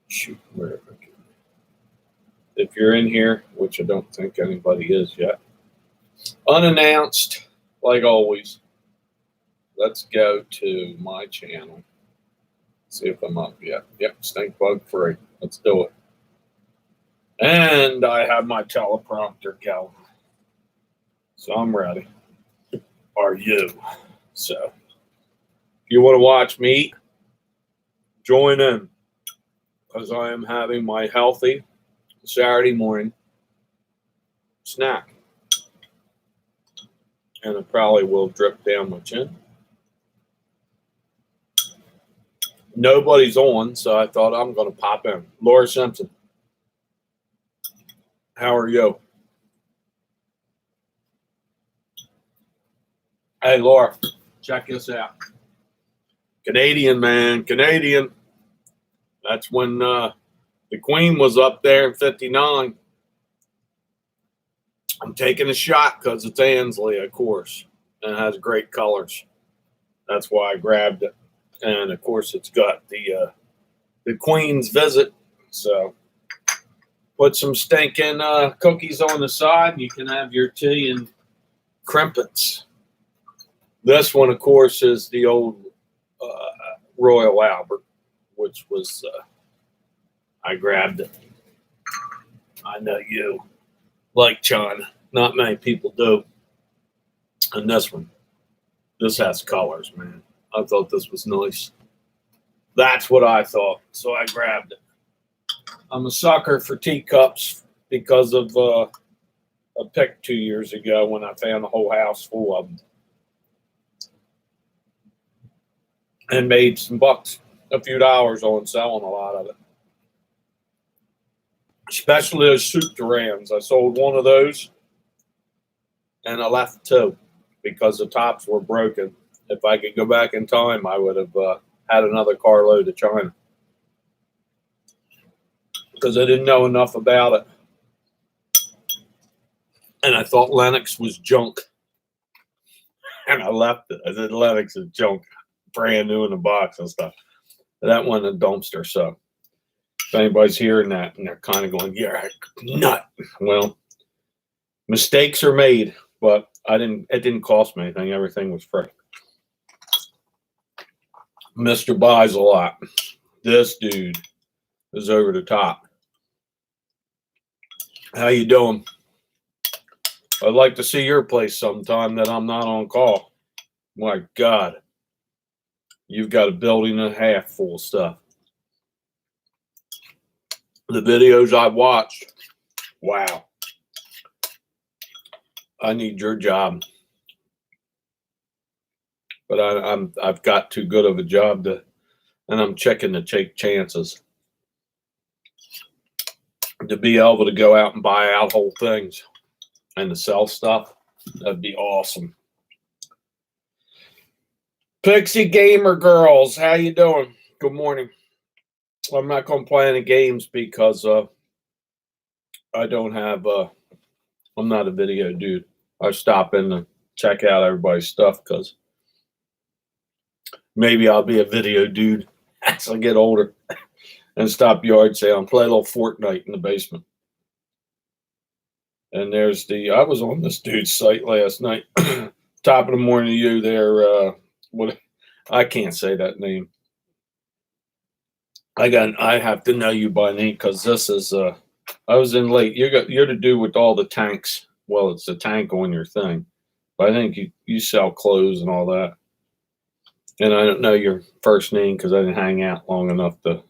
Shoot, wherever. If you're in here, which I don't think anybody is yet, unannounced, like always. Let's go to my channel. See if I'm up yet. Yep, stink bug free. Let's do it. And I have my teleprompter going. So I'm ready. Are you? So if you want to watch me eat, join in. Because I am having my healthy Saturday morning snack. And it probably will drip down my chin. Nobody's on, so I thought I'm going to pop in. Laura Simpson, how are you? Hey, Laura, check this out. Canadian, man, Canadian. That's when the Queen was up there in 59. I'm taking a shot because it's Ansley, of course, and it has great colors. That's why I grabbed it. And, of course, it's got the Queen's visit. So put some stinking cookies on the side. You can have your tea and crimpets. This one, of course, is the old Royal Albert, which was, I grabbed it. I know you like China. Not many people do. And this one, this has colors, man. I thought this was nice. That's what I thought. So I grabbed it. I'm a sucker for teacups because of a pick 2 years ago when I found the whole house full of them. And made some bucks, a few dollars on selling a lot of it. Especially those soup turans. I sold one of those and I left two because the tops were broken. If I could go back in time, I would have had another carload of China. Because I didn't know enough about it. And I thought Lennox was junk. And I left it. I said Lennox is junk. Brand new in the box and stuff. That one a dumpster. So if anybody's hearing that and they're kind of going, yeah, nut. Well, mistakes are made, but it didn't cost me anything. Everything was free. Mr. Buys a lot. This dude is over the top. How you doing? I'd like to see your place sometime that I'm not on call. My God. You've got a building and a half full of stuff. The videos I've watched, wow. I need your job. But I've got too good of a job and I'm checking to take chances. To be able to go out and buy out whole things and to sell stuff, that'd be awesome. Pixie Gamer Girls, how you doing? Good morning. I'm not going to play any games because I don't have, I'm not a video dude. I stop in to check out everybody's stuff because maybe I'll be a video dude as I get older and stop yard sale and play a little Fortnite in the basement. And there's I was on this dude's site last night. Top of the morning to you there. What? I can't say that name. I have to know you by name because this is I was in late. You're to do with all the tanks. Well, it's a tank on your thing, but I think you sell clothes and all that. And I don't know your first name because I didn't hang out long enough to.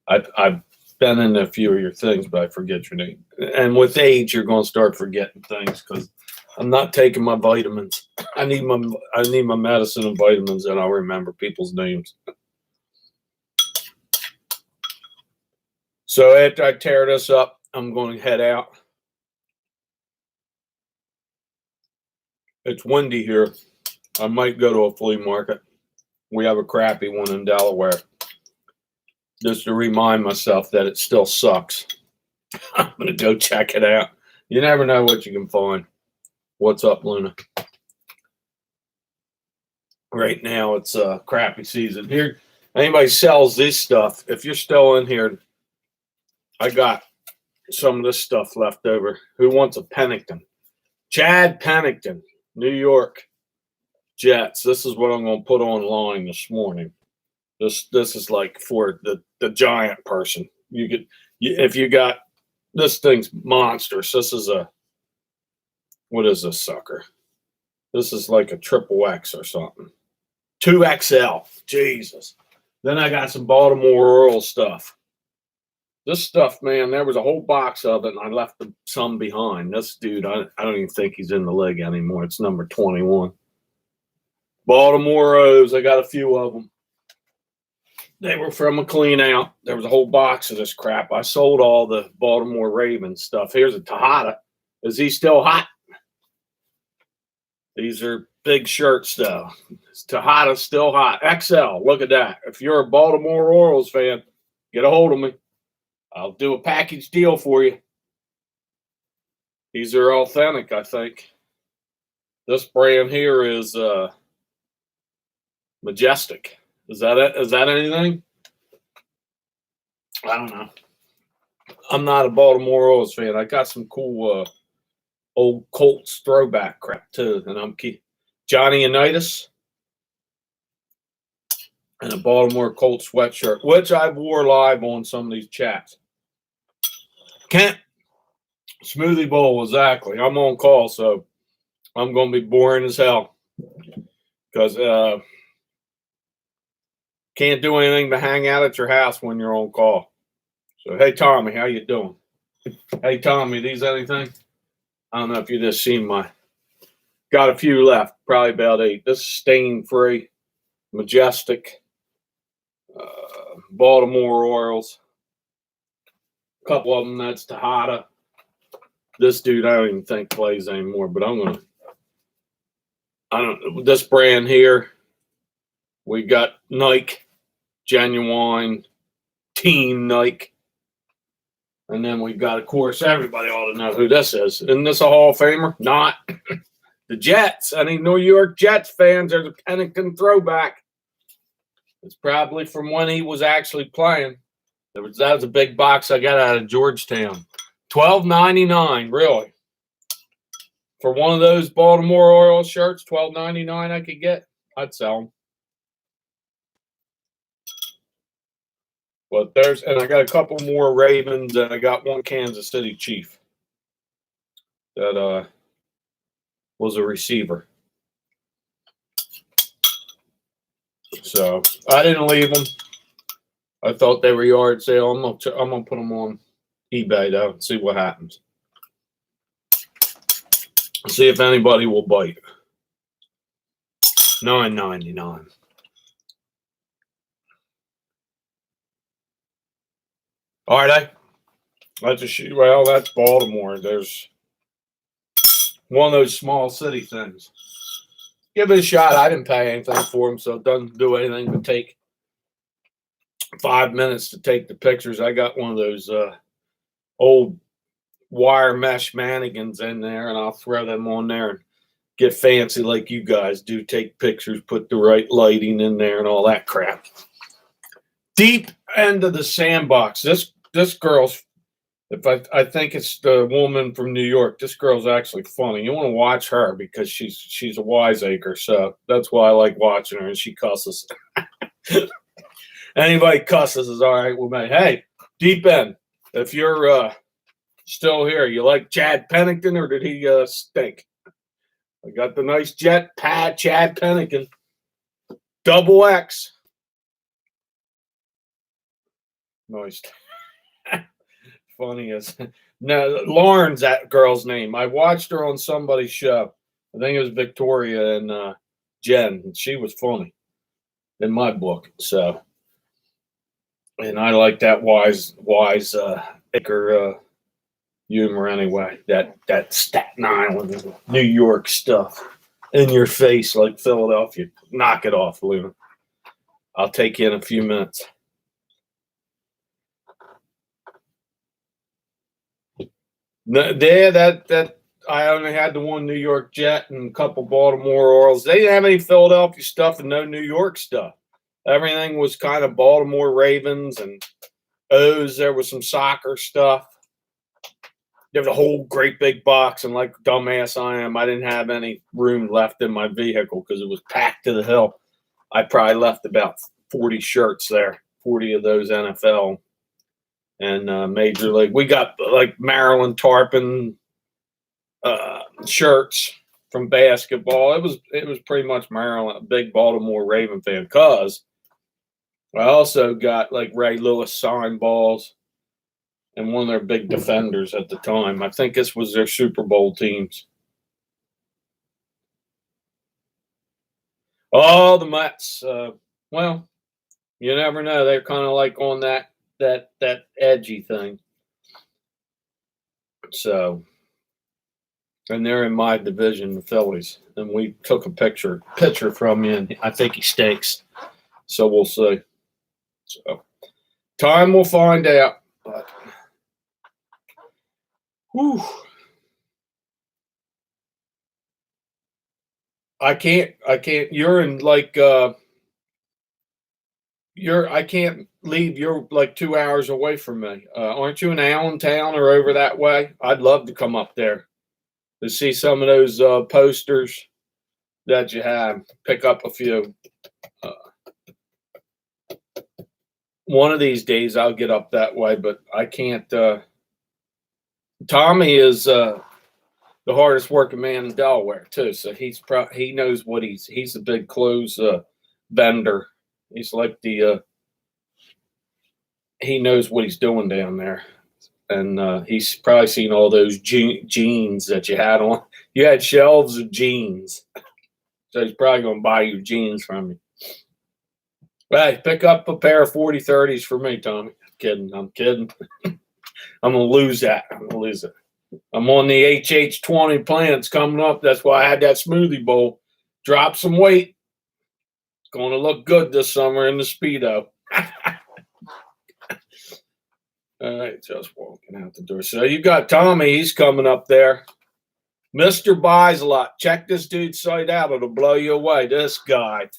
I've been in a few of your things, but I forget your name. And with age, you're going to start forgetting things because I'm not taking my vitamins. I need my medicine and vitamins, and I'll remember people's names. So after I tear this up, I'm going to head out. It's windy here. I might go to a flea market. We have a crappy one in Delaware. Just to remind myself that it still sucks. I'm going to go check it out. You never know what you can find. What's up, Luna? right now it's a crappy season. Here, anybody sells this stuff, if you're still in here, I got some of this stuff left over. Who wants a Pennington? Chad Pennington, New York Jets. This is what I'm going to put online this morning. This is like for the giant person. If you got this thing's monstrous. This is what is this sucker? This is like a triple X or something. 2XL. Jesus. Then I got some Baltimore Orioles stuff. This stuff, man, there was a whole box of it, and I left some behind. This dude, I don't even think he's in the league anymore. It's number 21. Baltimore Rose, I got a few of them. They were from a clean out. There was a whole box of this crap. I sold all the Baltimore Ravens stuff. Here's a Tejada. Is he still hot? These are big shirts, though. Tejada's still hot. XL, look at that. If you're a Baltimore Orioles fan, get a hold of me. I'll do a package deal for you. These are authentic, I think. This brand here is Majestic. Is that it? Is that anything? I don't know. I'm not a Baltimore Orioles fan. I got some cool old Colts throwback crap too, and I'm Johnny Unitas and a Baltimore Colts sweatshirt, which I wore live on some of these chats. Kent Smoothie Bowl, exactly. I'm on call, so I'm going to be boring as hell because can't do anything but hang out at your house when you're on call. So, hey, Tommy, how you doing? Hey, Tommy, these anything? I don't know if you just seen my. Got a few left, probably about 8. This is stain-free, Majestic, Baltimore Orioles. A couple of them, that's Tejada. This dude, I don't even think plays anymore, but this brand here, we got Nike, genuine team Nike. And then we've got, of course, everybody ought to know who this is. Isn't this a Hall of Famer? Not. The Jets. Any New York Jets fans, there's a Pennington throwback. It's probably from when he was actually playing. That was a big box I got out of Georgetown. $12.99, really. For one of those Baltimore Orioles shirts, $12.99 I could get, I'd sell them. But and I got a couple more Ravens, and I got one Kansas City Chief that was a receiver. So I didn't leave them. I thought they were yard sale. I'm gonna put them on eBay though and see what happens. See if anybody will bite. $9.99. All right, that's Baltimore. There's one of those small city things. Give it a shot. I didn't pay anything for them, so it doesn't do anything but take 5 minutes to take the pictures. I got one of those old wire mesh mannequins in there, and I'll throw them on there and get fancy like you guys do. Take pictures, put the right lighting in there and all that crap. Deep end of the sandbox. This girl's, I think it's the woman from New York. This girl's actually funny. You want to watch her because she's a wiseacre. So that's why I like watching her, and she cusses. Anybody cusses is all right with me. Hey, deep end. If you're still here, you like Chad Pennington, or did he stink? I got the nice jet pad, Chad Pennington. Double X. Nice. Funny as no, Lauren's that girl's name. I watched her on somebody's show. I think it was Victoria and Jen. And she was funny in my book. So, and I like that wise acre humor anyway. That Staten Island, New York stuff in your face like Philadelphia. Knock it off, Luna. I'll take you in a few minutes. Yeah, that I only had the one New York Jet and a couple Baltimore Orioles. They didn't have any Philadelphia stuff and no New York stuff. Everything was kind of Baltimore Ravens and O's. There was some soccer stuff. There was a whole great big box, and like dumbass I am, I didn't have any room left in my vehicle because it was packed to the hill. I probably left about 40 shirts there, 40 of those NFL and Major League. We got like Maryland Tarpon shirts from basketball. It was pretty much Maryland, a big Baltimore Raven fan. Cause I also got like Ray Lewis sign balls and one of their big defenders at the time. I think this was their Super Bowl teams. Oh, the Mets. Well, you never know. They're kind of like on that edgy thing. So, and they're in my division, the Phillies, and we took a picture from you, and I think he stinks. So we'll see. So, time will find out. But, whew. I can't. You're in like. I can't leave. You're like 2 hours away from me. Aren't you in Allentown or over that way? I'd love to come up there to see some of those posters that you have. Pick up a few. One of these days I'll get up that way, but I can't. Tommy is the hardest working man in Delaware too, so he knows what he's a big clothes vendor. He's like he knows what he's doing down there, and he's probably seen all those jeans that you had on. You had shelves of jeans, so he's probably going to buy you jeans from you. Hey, pick up a pair of 40-30s for me, Tommy. I'm kidding. I'm going to lose that. I'm on the HH20 plan. It's coming up. That's why I had that smoothie bowl. Drop some weight. Going to look good this summer in the Speedo. All right, just walking out the door. So you got Tommy. He's coming up there. Mr. Buys a Lot. Check this dude's site out. It'll blow you away. This guy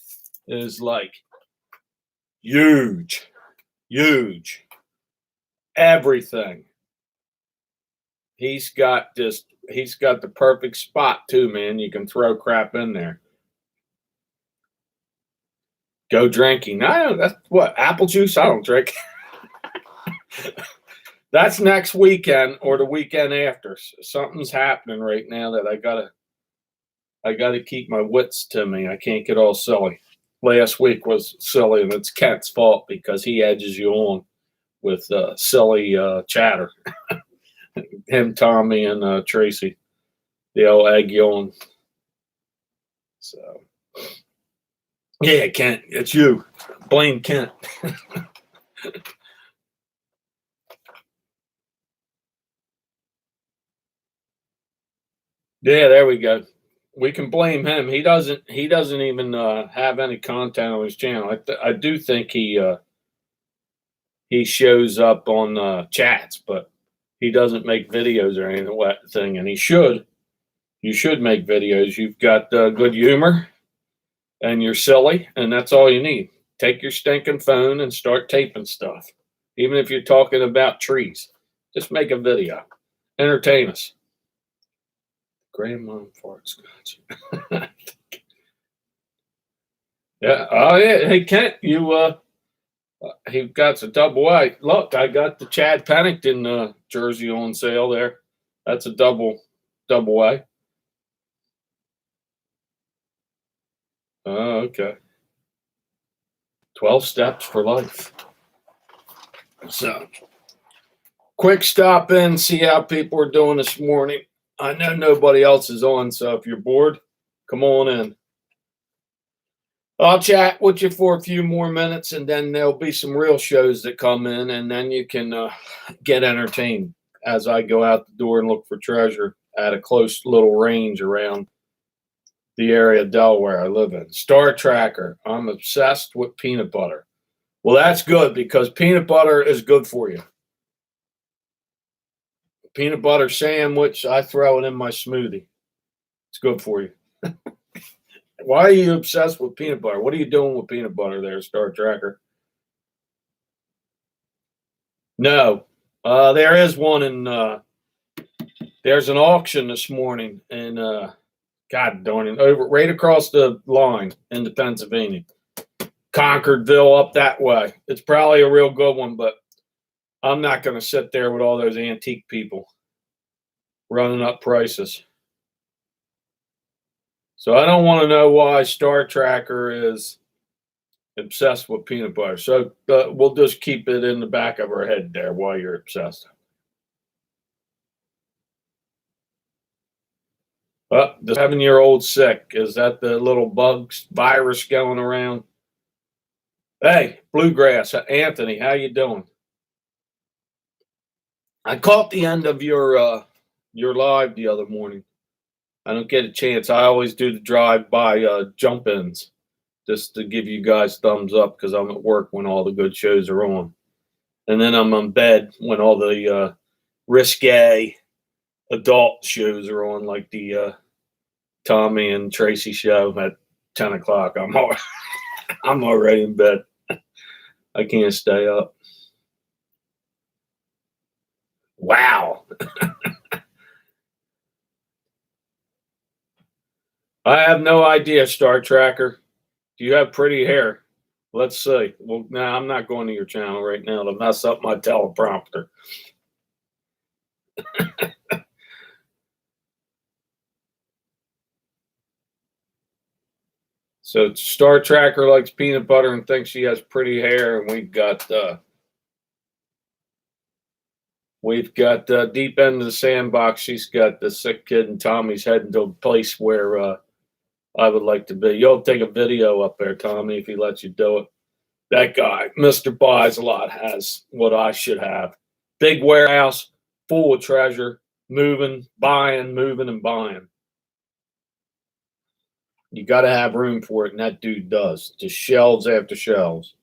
is like huge. Everything. He's got the perfect spot too, man. You can throw crap in there. Go drinking. That's what, apple juice? I don't drink. That's next weekend or the weekend after. Something's happening right now that I gotta keep my wits to me. I can't get all silly. Last week was silly, and it's Kent's fault because he edges you on with silly chatter. Him, Tommy, and Tracy. They'll egg you on. So, yeah, Kent, it's you. Blame Kent. Yeah, there we go. We can blame him. He doesn't even have any content on his channel. I do think he shows up on chats, but he doesn't make videos or anything, and he should. You should make videos. You've got good humor, and you're silly, and that's all you need. Take your stinking phone and start taping stuff. Even if you're talking about trees, just make a video. Entertain us. Grandma farts. Gotcha. Yeah. Oh yeah. Hey Kent, he got a double A. Look, I got the Chad Pennington jersey on sale there. That's a double A. Oh, okay. 12 steps for life. So, quick stop in, see how people are doing this morning. I know nobody else is on, so if you're bored, come on in. I'll chat with you for a few more minutes, and then there'll be some real shows that come in, and then you can get entertained as I go out the door and look for treasure at a close little range around the area of Delaware I live in. Star Tracker. I'm obsessed with peanut butter. Well, that's good because peanut butter is good for you. peanut butter sandwich. I throw it in my smoothie. It's good for you. Why are you obsessed with peanut butter? What are you doing with peanut butter there, Star Tracker? No. There is one in there's an auction this morning in God darn it, over right across the line into Pennsylvania. Concordville up that way. It's probably a real good one, but I'm not going to sit there with all those antique people running up prices. So I don't want to know why Star Tracker is obsessed with peanut butter. So we'll just keep it in the back of our head there while you're obsessed. The 7-year-old sick. Is that the little bugs virus going around? Hey, Bluegrass, Anthony, how you doing? I caught the end of your live the other morning. I don't get a chance. I always do the drive-by jump-ins just to give you guys thumbs up because I'm at work when all the good shows are on. And then I'm in bed when all the risque adult shows are on, like the Tommy and Tracy show at 10 o'clock. I'm already in bed. I can't stay up. Wow. I have no idea, Star Tracker. Do you have pretty hair? Let's see. Well, no, I'm not going to your channel right now to mess up my teleprompter. So Star Tracker likes peanut butter and thinks she has pretty hair, and we've got deep end of the sandbox. She's got the sick kid, and Tommy's heading to a place where I would like to be. You'll take a video up there, Tommy, if he lets you do it. That guy, Mr. Buys a Lot, has what I should have. Big warehouse, full of treasure, moving, moving, and buying. You got to have room for it, and that dude does. Just shelves after shelves.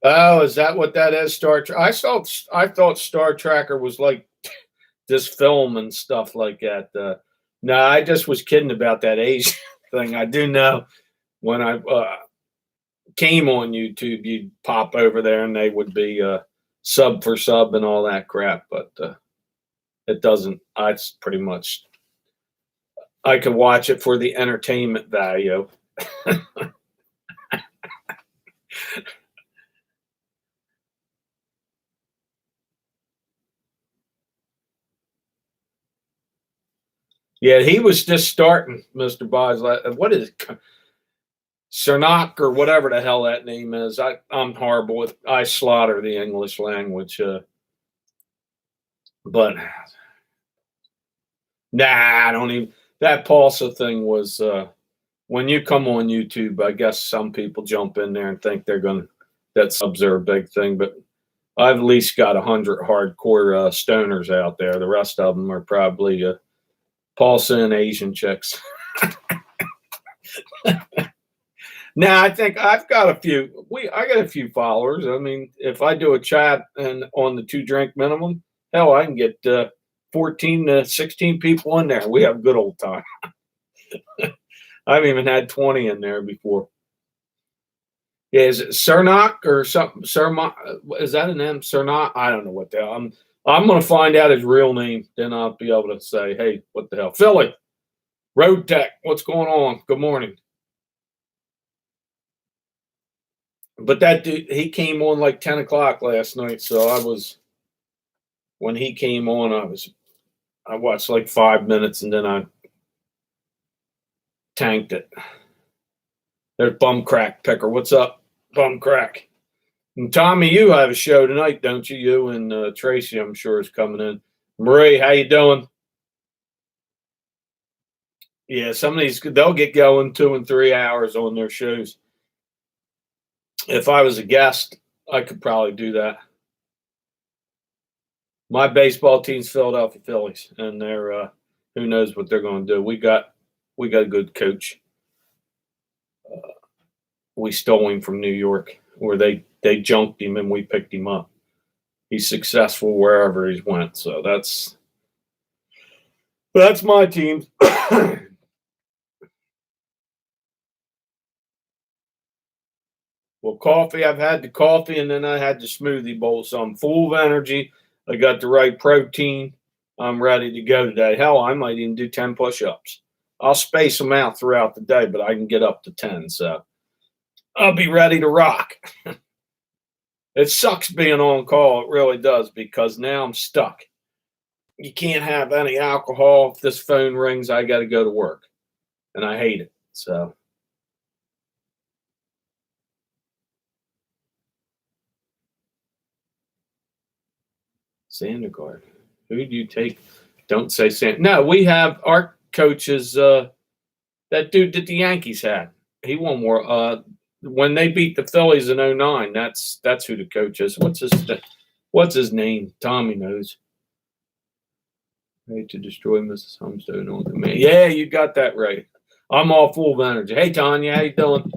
Oh, is that what that is, Star Trek? I thought Star Tracker was like this film and stuff like that. No, I just was kidding about that Asian thing. I do know when I came on YouTube, you'd pop over there and they would be sub for sub and all that crap, but it doesn't. It's pretty much. I could watch it for the entertainment value. Yeah, he was just starting, Mr. Buys. What is it? Cernak or whatever the hell that name is. I'm horrible with. I slaughter the English language. But nah, I don't even. That Pulsa thing was when you come on YouTube. I guess some people jump in there and think they're gonna. That subs are a big thing, but I've at least got 100 hardcore stoners out there. The rest of them are probably Pulsa and Asian chicks. Now I think I've got a few. I got a few followers. I mean, if I do a chat and on the 2 drink minimum, hell, I can get 14 to 16 people in there. We have a good old time. I've even had 20 in there before. Yeah, is it Cernak or something? Is that an M? Cernak? I don't know what the hell. I'm going to find out his real name. Then I'll be able to say, hey, what the hell? Philly, Road Tech, what's going on? Good morning. But that dude, he came on like 10 o'clock last night. So when he came on, I watched like 5 minutes and then I tanked it. There's Bum Crack Picker. What's up, Bum Crack? And Tommy, you have a show tonight, don't you? You and Tracy, I'm sure, is coming in. Marie, how you doing? Yeah, some of these, they'll get going 2 and 3 hours on their shows. If I was a guest, I could probably do that. My baseball team's Philadelphia Phillies, and they're who knows what they're going to do. We got a good coach. We stole him from New York, where they junked him and we picked him up. he's successful wherever he's went. So that's my team. Well, coffee, I've had the coffee and then I had the smoothie bowl. So I'm full of energy. I got the right protein. I'm ready to go today. Hell, I might even do 10 push-ups. I'll space them out throughout the day, but I can get up to 10. So I'll be ready to rock. It sucks being on call. It really does, because now I'm stuck. You can't have any alcohol. If this phone rings, I got to go to work. And I hate it. So. Sandergaard. Who do you take? Don't say Sand. No, we have our coaches. That dude that the Yankees had. He won more. When they beat the Phillies in 09, that's who the coach is. What's his name? Tommy knows. Ready to destroy Mrs. Humstone on command. Yeah, you got that right. I'm all full of energy. Hey, Tanya, how you doing?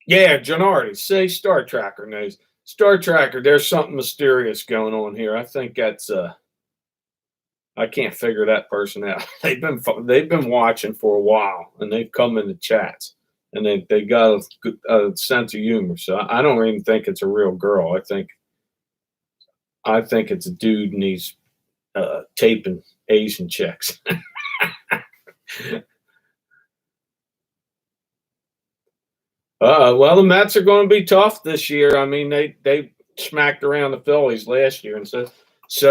Yeah, Gennardi. Say Star Tracker knows. Star Tracker, there's something mysterious going on here. I think that's I can't figure that person out. They've been watching for a while, and they've come in the chats, and they got a sense of humor. So I don't even think it's a real girl. I think it's a dude, and he's taping Asian chicks. Well, the Mets are going to be tough this year. I mean, they smacked around the Phillies last year, and so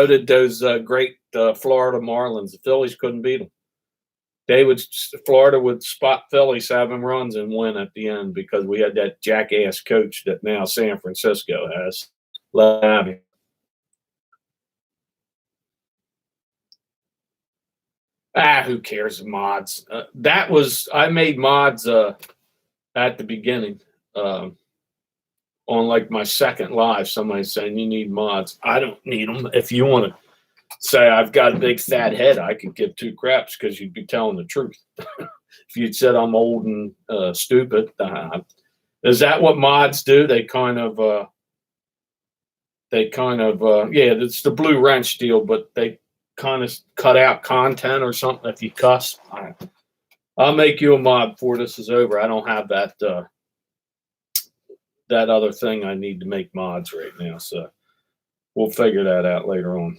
did those great Florida Marlins. The Phillies couldn't beat them. Florida would spot Philly 7 runs and win at the end, because we had that jackass coach that now San Francisco has. Who cares? Mods. I made mods at the beginning. On like my second live, somebody's saying you need mods. I don't need them. If you want to say I've got a big fat head, I could give 2 craps, because you'd be telling the truth. If you'd said I'm old and stupid, is that what mods do? They kind of yeah, it's the blue wrench deal, but they kind of cut out content or something if you cuss. I'll make you a mod before this is over. I don't have that that other thing I need to make mods right now, so we'll figure that out later on.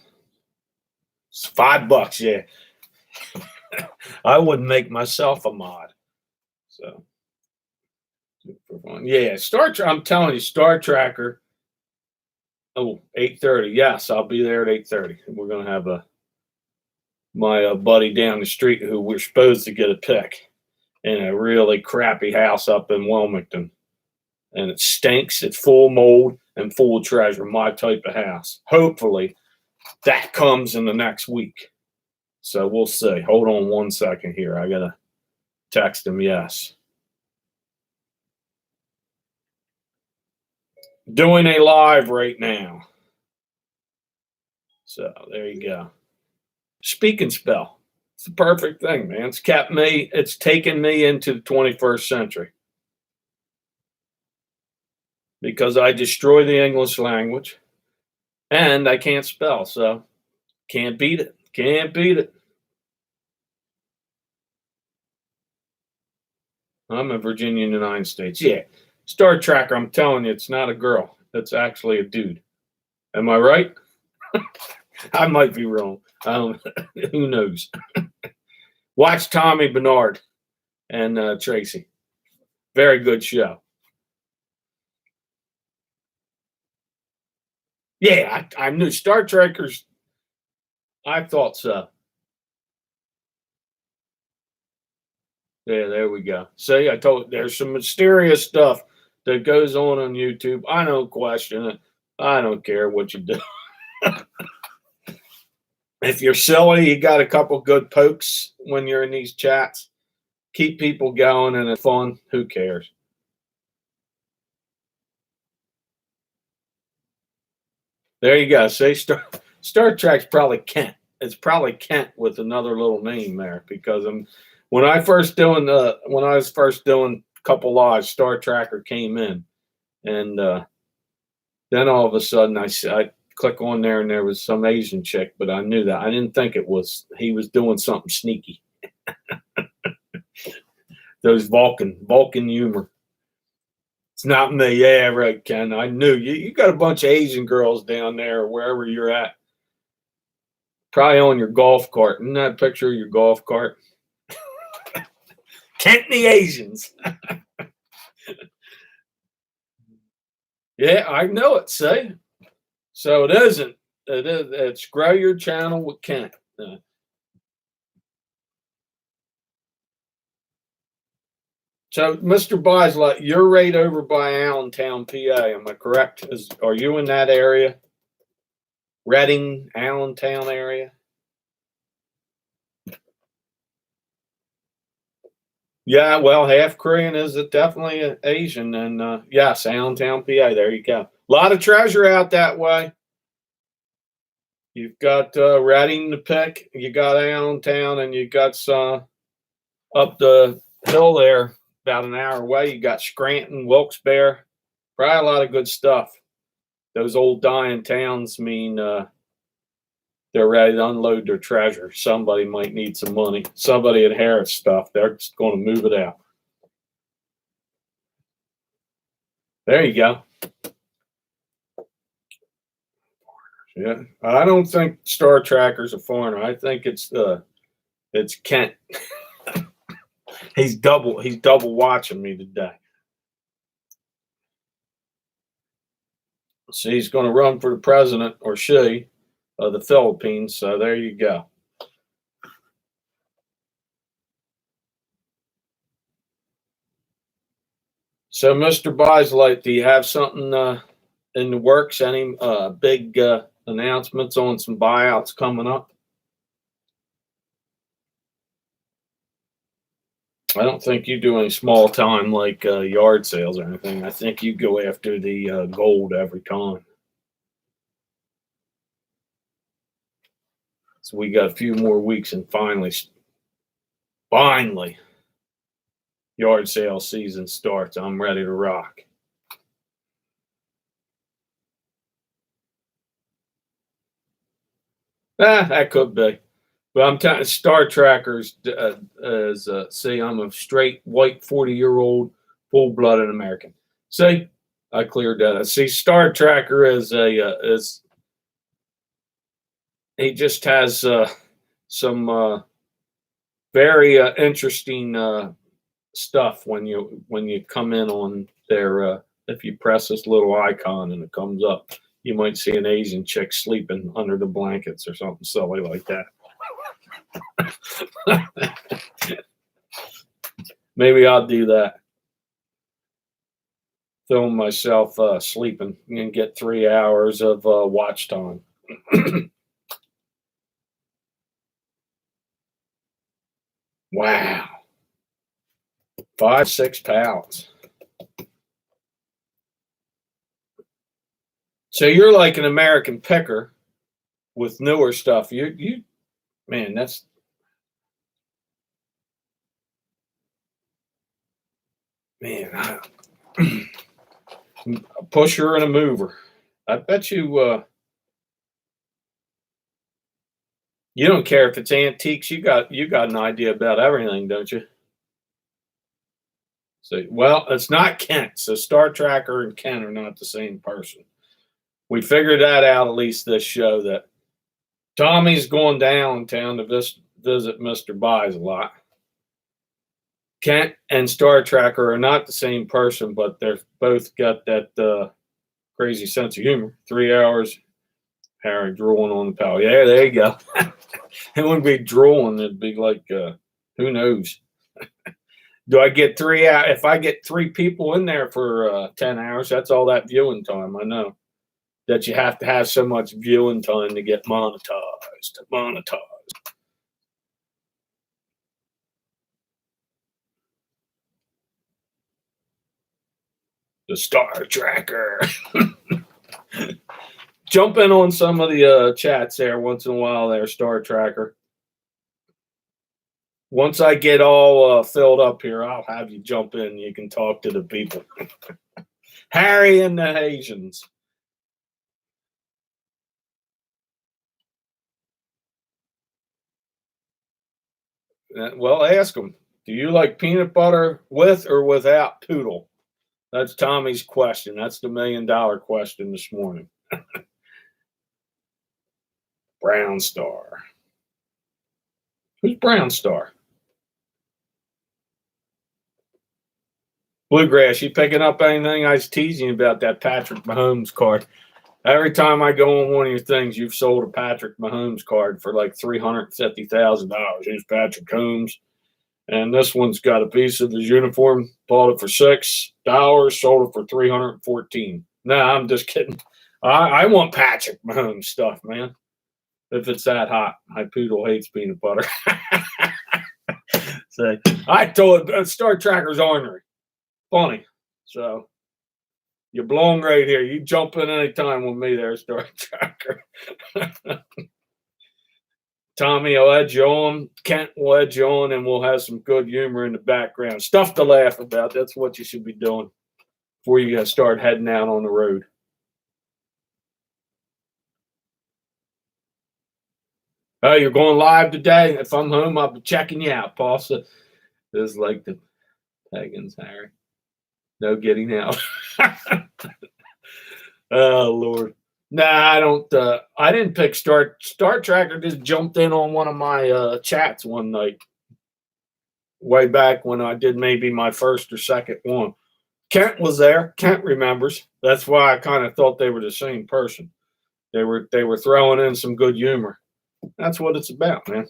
It's $5, yeah. I wouldn't make myself a mod. So yeah, I'm telling you, Star Tracker. Oh, 8:30. Yes, I'll be there at 8:30. We're gonna have my buddy down the street, who we're supposed to get a pick, in a really crappy house up in Wilmington. And it stinks. It's full of mold and full of treasure. My type of house. Hopefully, that comes in the next week. So we'll see. Hold on 1 second here. I gotta text him. Yes. Doing a live right now. So there you go. Speak and spell. It's the perfect thing, man. It's taken me into the 21st century. Because I destroy the English language, and I can't spell, so can't beat it. Can't beat it. I'm in Virginia in the United States. Yeah. Star Tracker, I'm telling you, it's not a girl. It's actually a dude. Am I right? I might be wrong. Who knows? Watch Tommy Bernard and Tracy. Very good show. Yeah, I knew Star Trekkers. I thought so. Yeah, there we go. See, I told there's some mysterious stuff that goes on YouTube. I don't question it. I don't care what you do. If you're silly, you got a couple good pokes when you're in these chats. Keep people going and it's fun. Who cares? There you go. See, Star Trek's probably Kent. It's probably Kent with another little name there, because when I was first doing couple lives, Star Tracker came in, and then all of a sudden I click on there and there was some Asian chick, but I knew that. I didn't think he was doing something sneaky. Those Vulcan humor. It's not me. Yeah, right, Ken. I knew you got a bunch of Asian girls down there, wherever you're at. Probably on your golf cart. Isn't that a picture of your golf cart? Kent and the Asians. Yeah, I know it. See? So it isn't. It's Grow Your Channel with Kent. So, Mr. Bislett, you're right over by Allentown, PA. Am I correct? Are you in that area? Reading, Allentown area? Yeah, well, half Korean is definitely Asian. And yes, Allentown, PA. There you go. A lot of treasure out that way. You've got Reading to pick. You got Allentown, and you got up the hill there, about an hour away. You got Scranton, Wilkes-Barre. Probably a lot of good stuff. Those old dying towns mean they're ready to unload their treasure. Somebody might need some money. Somebody inherits stuff. They're just going to move it out. There you go. Yeah, I don't think Star Tracker's a foreigner. I think it's Kent. He's double watching me today. So he's going to run for the president, or she, of the Philippines. So there you go. So, Mr. Bislett, do you have something in the works? Any big announcements on some buyouts coming up? I don't think you do any small time like yard sales or anything. I think you go after the gold every time. So we got a few more weeks, and finally, yard sale season starts. I'm ready to rock. That could be. But I'm telling Star Trackers see, I'm a straight white 40-year-old full-blooded American. See, I cleared that. See, Star Tracker is he just has some very interesting stuff when you come in on their if you press this little icon and it comes up, you might see an Asian chick sleeping under the blankets or something silly like that. Maybe I'll do that. Film myself sleeping and get 3 hours of watch time. Wow. 5-6 pounds. So you're like an American picker with newer stuff. You man, that's man. A pusher and a mover. I bet you you don't care if it's antiques. You got an idea about everything, don't you? So, well, it's not Kent. So Star Tracker and Kent are not the same person. We figured that out at least this show, that Tommy's going downtown to visit Mr. Buys a lot. Kent and Star Tracker are not the same person, but they're both got that crazy sense of humor. 3 hours, Harry drooling on the pal. Yeah, there you go. It wouldn't be drooling. It'd be like, who knows? Do I get 3 out? If I get 3 people in there for 10 hours, that's all that viewing time. I know that you have to have so much viewing time to get monetized. The Star Tracker. Jump in on some of the chats there once in a while there, Star Tracker. Once I get all filled up here, I'll have you jump in. You can talk to the people. Harry and the Haitians. Well, ask them. Do you like peanut butter with or without poodle? That's Tommy's question. That's the $1,000,000 question this morning. Brown Star. Who's Brown Star? Bluegrass, you picking up anything? I was teasing you about that Patrick Mahomes card. Every time I go on one of your things, you've sold a Patrick Mahomes card for like $350,000. Here's Patrick Mahomes. And this one's got a piece of his uniform. Bought it for $6, sold it for $314. No, I'm just kidding. I want Patrick Mahomes stuff, man. If it's that hot, my poodle hates peanut butter. So I told Star Trekker's ornery. Funny. So you're blown right here. You jump in any time with me there, Star Trekker. Tommy will edge you on. Kent will edge you on, and we'll have some good humor in the background. Stuff to laugh about. That's what you should be doing before you start heading out on the road. Oh, you're going live today? If I'm home, I'll be checking you out, Paul. So this is like the pagans, Harry. No getting out. Oh, Lord. Nah, I don't. I didn't pick Star Trekker. Just jumped in on one of my chats one night, way back when I did maybe my first or second one. Kent was there. Kent remembers. That's why I kind of thought they were the same person. They were throwing in some good humor. That's what it's about, man.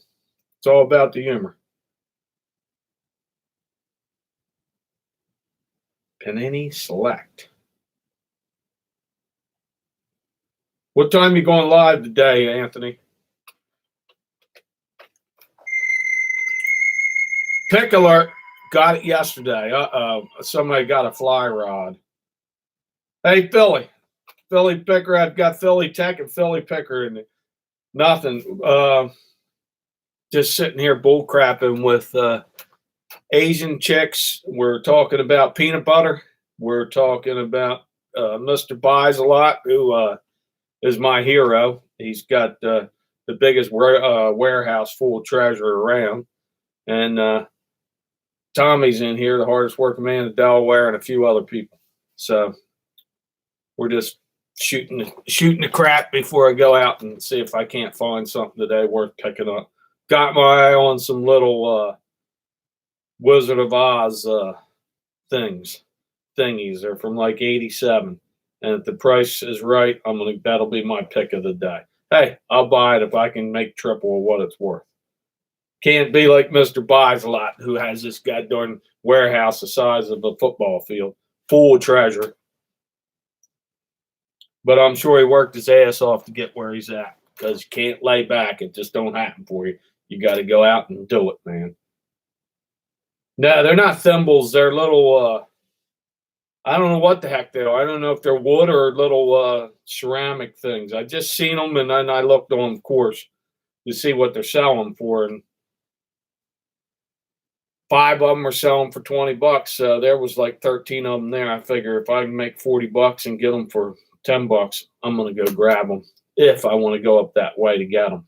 It's all about the humor. Panini Select. What time you going live today, Anthony? Pick alert. Got it yesterday. Uh-oh. Somebody got a fly rod. Hey, Philly. Philly Picker. I've got Philly Tech and Philly Picker in it. Nothing. Just sitting here bull crapping with Asian chicks. We're talking about peanut butter. We're talking about Mr. Buys a lot, who is my hero. He's got the biggest warehouse full of treasure around. And Tommy's in here, the hardest working man in Delaware, and a few other people. So we're just shooting the crap before I go out and see if I can't find something today worth picking up. Got my eye on some little Wizard of Oz thingies. They're from like 87. And if the price is right, that'll be my pick of the day. Hey, I'll buy it if I can make triple of what it's worth. Can't be like Mr. Buys a lot, who has this goddamn warehouse the size of a football field, full of treasure. But I'm sure he worked his ass off to get where he's at, because you can't lay back. It just don't happen for you. You got to go out and do it, man. No, they're not thimbles. They're little, I don't know what the heck they are. I don't know if they're wood or little ceramic things. I just seen them, and then I looked on, of course, to see what they're selling for. And 5 of them are selling for $20. There was like 13 of them there. I figure if I can make $40 and get them for $10, I'm going to go grab them if I want to go up that way to get them.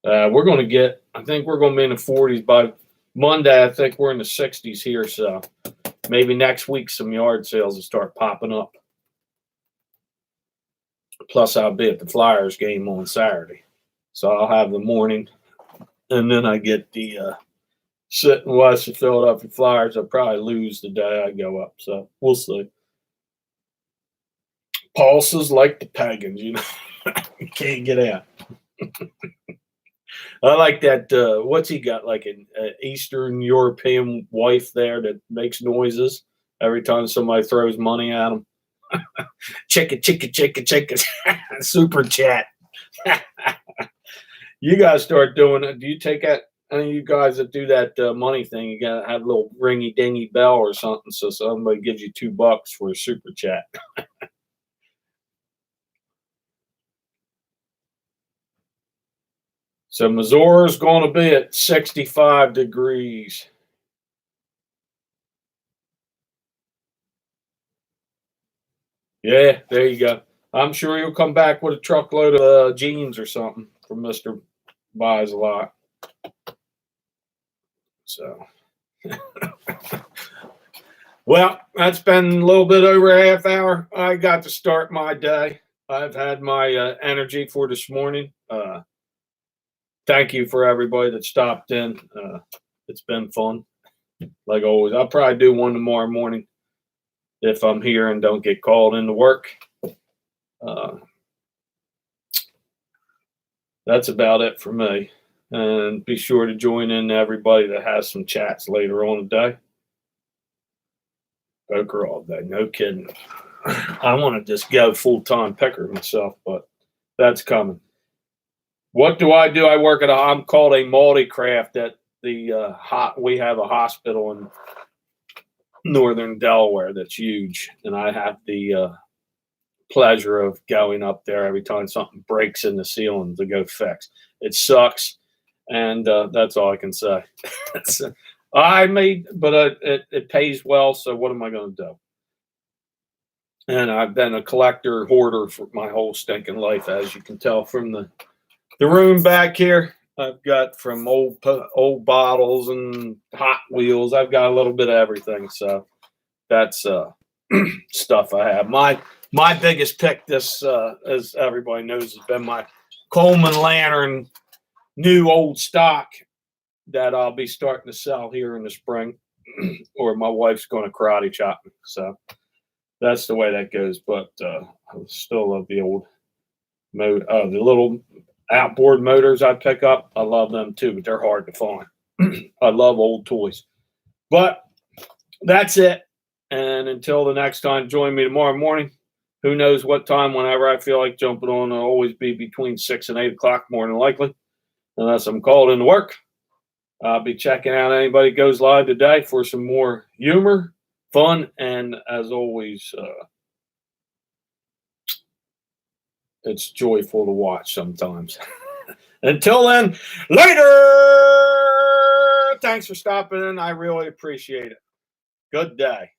We're going to get, I think we're going to be in the 40s by Monday. I think we're in the 60s here. So maybe next week some yard sales will start popping up. Plus, I'll be at the Flyers game on Saturday. So I'll have the morning. And then I get the sit and watch the Philadelphia Flyers. I'll probably lose the day I go up. So we'll see. Pulses like the pagans, you you can't get out. I like that. What's he got? Like an Eastern European wife there that makes noises every time somebody throws money at him. Chicka, chicka, chicka, chicka. Super chat. You guys start doing it. Do you take that? Any of you guys that do that money thing, you got to have a little ringy dingy bell or something so somebody gives you $2 for a super chat. So Missouri's going to be at 65 degrees. Yeah, there you go. I'm sure you'll come back with a truckload of jeans or something from Mr. Buys a Lot. So, well, that's been a little bit over a half hour. I got to start my day. I've had my energy for this morning. Thank you for everybody that stopped in. It's been fun, like always. I'll probably do one tomorrow morning if I'm here and don't get called into work. That's about it for me. And be sure to join in everybody that has some chats later on today. Poker all day, no kidding. I want to just go full-time picker myself, but that's coming. What do? I work at I'm called a multi-craft at the we have a hospital in northern Delaware that's huge, and I have the pleasure of going up there every time something breaks in the ceiling to go fix. It sucks, and that's all I can say. It pays well, so what am I going to do? And I've been a collector hoarder for my whole stinking life, as you can tell from the room back here. I've got from old bottles and Hot Wheels. I've got a little bit of everything. So that's stuff I have. My biggest pick, this as everybody knows, has been my Coleman Lantern new old stock that I'll be starting to sell here in the spring, or my wife's going to karate chop me. So that's the way that goes. But I still love the old the little outboard motors I pick up. I love them too, but they're hard to find. I love old toys. But that's it. And until the next time, join me tomorrow morning. Who knows what time, whenever I feel like jumping on, it'll always be between 6 and 8 o'clock, more than likely, unless I'm called into work. I'll be checking out anybody who goes live today for some more humor, fun, and as always, it's joyful to watch sometimes. Until then, later! Thanks for stopping in. I really appreciate it. Good day.